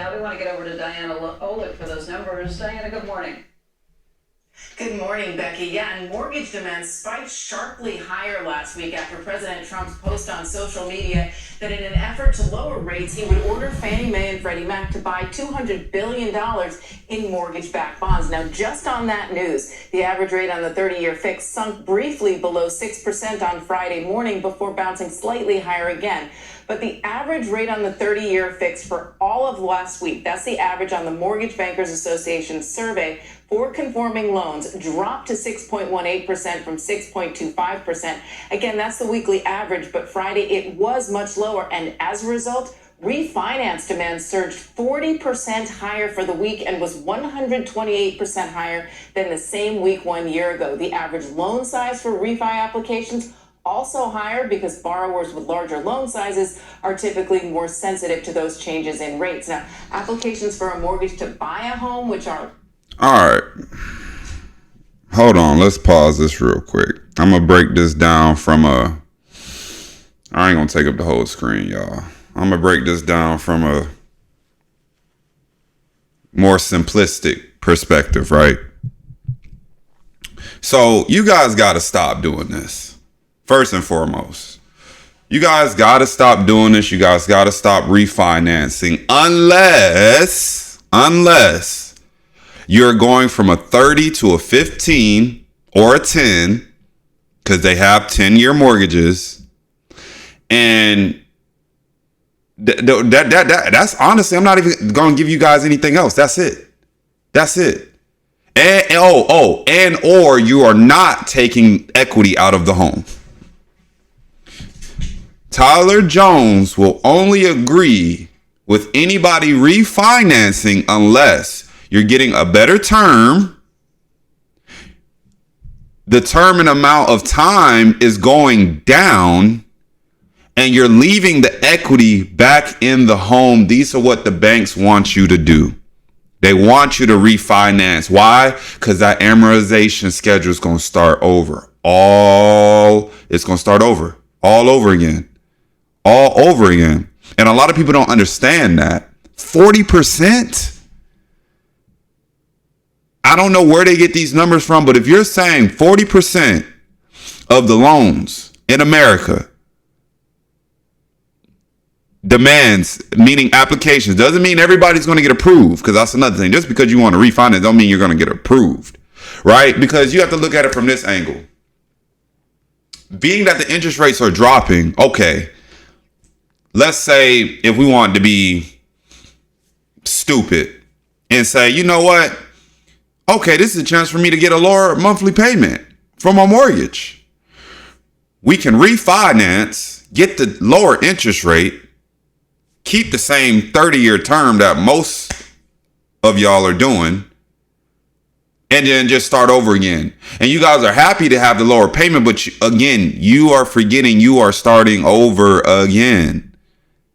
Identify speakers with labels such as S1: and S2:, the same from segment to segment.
S1: out. We want to get over to Diana Olick for those numbers. Diana, good morning.
S2: Good morning, Becky. Yeah, and mortgage demand spiked sharply higher last week after President Trump's post on social media that in an effort to lower rates, he would order Fannie Mae and Freddie Mac to buy $200 billion in mortgage-backed bonds. Now, just on that news, the average rate on the 30-year fix sunk briefly below 6% on Friday morning before bouncing slightly higher again. But the average rate on the 30-year fix for all of last week, that's the average on the Mortgage Bankers Association survey for conforming loans, dropped to 6.18% from 6.25%. Again, that's the weekly average, but Friday it was much lower. And as a result, refinance demand surged 40% higher for the week and was 128% higher than the same week 1 year ago. The average loan size for refi applications also higher because borrowers with larger loan sizes are typically more sensitive to those changes in rates. Now, applications for a mortgage to buy a home, which are...
S3: All right. Hold on. Let's pause this real quick. I'm going to break this down from a... I ain't going to take up the whole screen, y'all. I'm going to break this down from a more simplistic perspective, right? So you guys got to stop doing this. First and foremost, you guys got to stop doing this. You guys got to stop refinancing unless you're going from a 30 to a 15 or a 10, because they have 10-year mortgages. And that's honestly, I'm not even going to give you guys anything else. That's it. And or you are not taking equity out of the home. Tyler Jones will only agree with anybody refinancing unless you're getting a better term. The term and amount of time is going down and you're leaving the equity back in the home. These are what the banks want you to do. They want you to refinance. Why? Because that amortization schedule is going to start over. It's going to start over. All over again. And a lot of people don't understand that. 40%? I don't know where they get these numbers from, but if you're saying 40% of the loans in America demands, meaning applications, doesn't mean everybody's going to get approved, because that's another thing. Just because you want to refinance don't mean you're going to get approved, right? Because you have to look at it from this angle. Being that the interest rates are dropping, okay, let's say if we wanted to be stupid and say, you know what? Okay, this is a chance for me to get a lower monthly payment for my mortgage. We can refinance, get the lower interest rate, keep the same 30-year term that most of y'all are doing, and then just start over again. And you guys are happy to have the lower payment, but again, you are forgetting you are starting over again.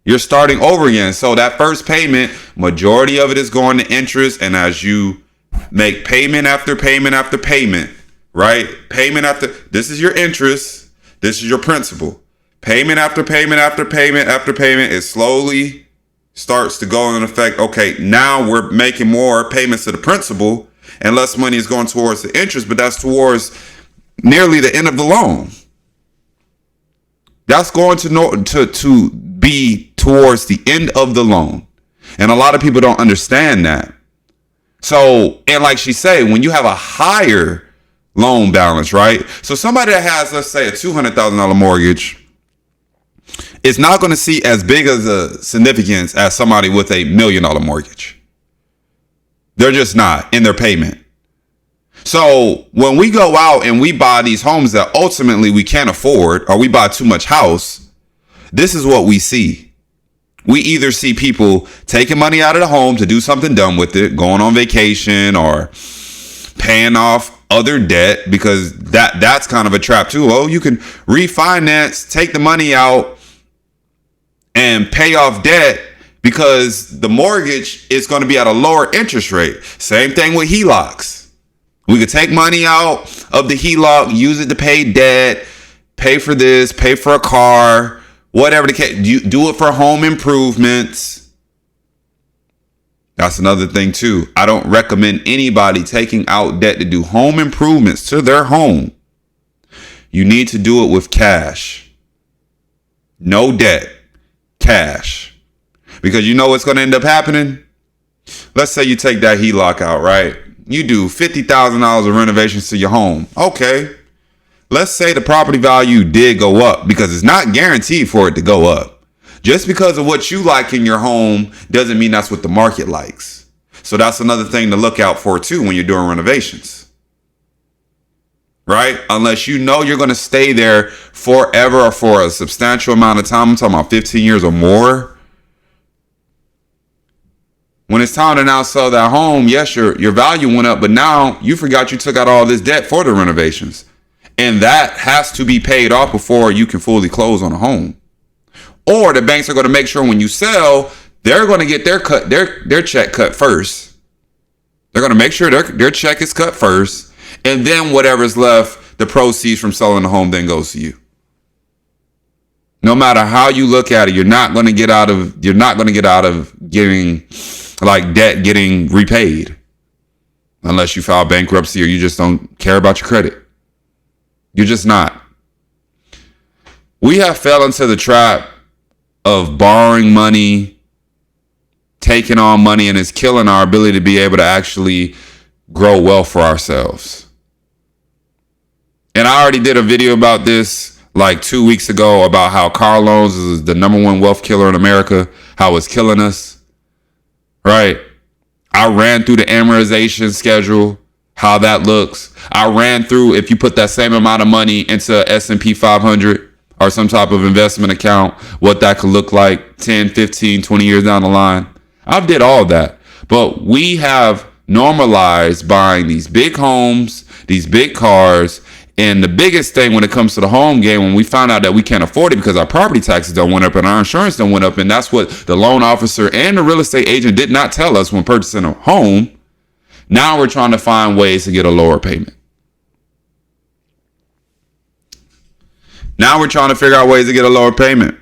S3: You're starting over again. So that first payment, majority of it is going to interest. And as you make payment after payment after payment, right? This is your interest. This is your principal. Payment after payment after payment after payment, it slowly starts to go in effect. Okay, now we're making more payments to the principal and less money is going towards the interest, but that's towards nearly the end of the loan. That's going to be towards the end of the loan. And a lot of people don't understand that. So, and like she said, when you have a higher loan balance, right? So somebody that has, let's say, a $200,000 mortgage is not going to see as big as a significance as somebody with $1 million mortgage. They're just not in their payment. So when we go out and we buy these homes that ultimately we can't afford, or we buy too much house, this is what we see. We either see people taking money out of the home to do something dumb with it, going on vacation or paying off other debt, because that's kind of a trap too. Oh, you can refinance, take the money out and pay off debt because the mortgage is going to be at a lower interest rate. Same thing with HELOCs. We could take money out of the HELOC, use it to pay debt, pay for this, pay for a car, whatever the case. You do it for home improvements. That's another thing too. I don't recommend anybody taking out debt to do home improvements to their home. You need to do it with cash. No debt, cash. Because you know what's going to end up happening? Let's say you take that HELOC out, right? You do $50,000 of renovations to your home. Okay. Let's say the property value did go up, because it's not guaranteed for it to go up. Just because of what you like in your home doesn't mean that's what the market likes. So that's another thing to look out for too when you're doing renovations. Right? Unless you know you're going to stay there forever or for a substantial amount of time. I'm talking about 15 years or more. When it's time to now sell that home, yes, your value went up, but now you forgot you took out all this debt for the renovations. And that has to be paid off before you can fully close on a home. Or the banks are going to make sure when you sell, they're going to get their check cut first. They're going to make sure their check is cut first. And then whatever's left, the proceeds from selling the home then goes to you. No matter how you look at it, you're not going to get out of getting like debt getting repaid. Unless you file bankruptcy or you just don't care about your credit. You're just not. We have fell into the trap of borrowing money, taking on money, and it's killing our ability to be able to actually grow wealth for ourselves. And I already did a video about this like 2 weeks ago about how car loans is the number one wealth killer in America, how it's killing us, right? I ran through the amortization schedule, how that looks. I ran through if you put that same amount of money into S&P 500 or some type of investment account, what that could look like 10, 15, 20 years down the line. I've did all that. But we have normalized buying these big homes, these big cars. And the biggest thing when it comes to the home game, when we found out that we can't afford it because our property taxes don't went up and our insurance don't went up, and that's what the loan officer and the real estate agent did not tell us when purchasing a home. Now we're trying to find ways to get a lower payment. Now we're trying to figure out ways to get a lower payment.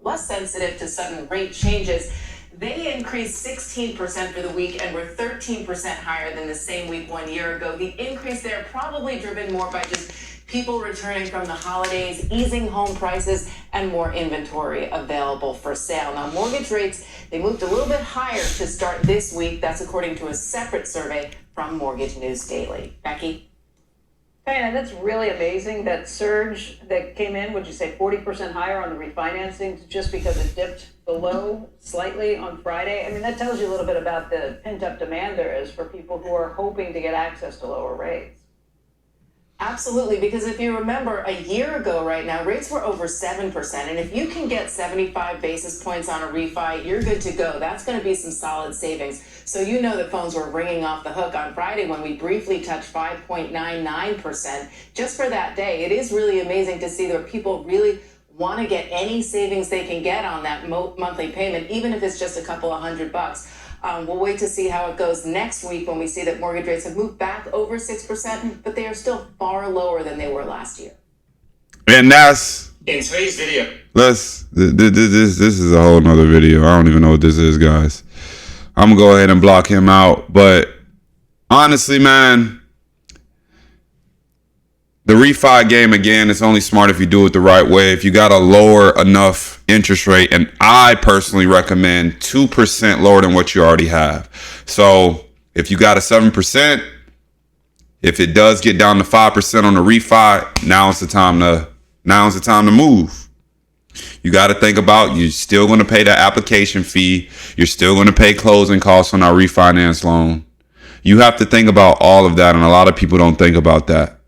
S2: Less sensitive to sudden rate changes. They increased 16% for the week and were 13% higher than the same week 1 year ago. The increase there probably driven more by just people returning from the holidays, easing home prices, and more inventory available for sale. Now, mortgage rates, they moved a little bit higher to start this week. That's according to a separate survey from Mortgage News Daily. Becky?
S1: Diana, that's really amazing, that surge that came in, would you say 40% higher on the refinancing just because it dipped below slightly on Friday? I mean, that tells you a little bit about the pent-up demand there is for people who are hoping to get access to lower rates.
S2: Absolutely, because if you remember a year ago right now, rates were over 7%. And if you can get 75 basis points on a refi, you're good to go. That's going to be some solid savings. So you know the phones were ringing off the hook on Friday when we briefly touched 5.99% just for that day. It is really amazing to see that people really want to get any savings they can get on that monthly payment, even if it's just a couple of $100. We'll wait to see how it goes next week when we see that mortgage rates have moved back over 6%, but they are still far lower than they were last year.
S3: And that's
S4: in today's video.
S3: This is a whole nother video. I don't even know what this is, guys. I'm gonna go ahead and block him out. But honestly, man, the refi game, again, it's only smart if you do it the right way. If you got a lower enough interest rate, and I personally recommend 2% lower than what you already have. So if you got a 7%, if it does get down to 5% on the refi, now's the time to move. You got to think about, you're still going to pay that application fee. You're still going to pay closing costs on our refinance loan. You have to think about all of that, and a lot of people don't think about that,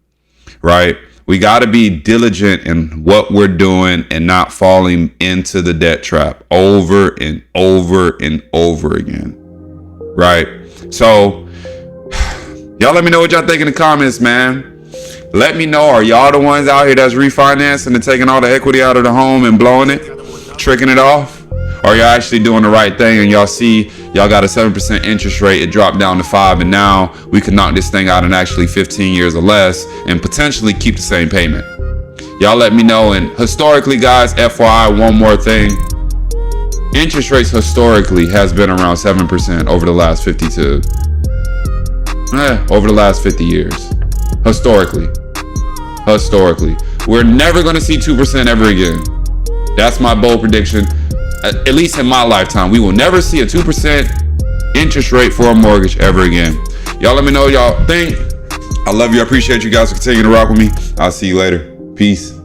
S3: right? We got to be diligent in what we're doing and not falling into the debt trap over and over and over again, right? So y'all let me know what y'all think in the comments, man. Let me know, are y'all the ones out here that's refinancing and taking all the equity out of the home and blowing it, tricking it off? Or y'all actually doing the right thing and y'all see y'all got a 7% interest rate, it dropped down to 5%, and now we can knock this thing out in actually 15 years or less and potentially keep the same payment. Y'all let me know. And historically, guys, FYI, one more thing. Interest rates historically has been around 7% over the last 50 years. Historically. We're never going to see 2% ever again. That's my bold prediction. At least in my lifetime, we will never see a 2% interest rate for a mortgage ever again. Y'all let me know what y'all think. I love you. I appreciate you guys for continuing to rock with me. I'll see you later. Peace.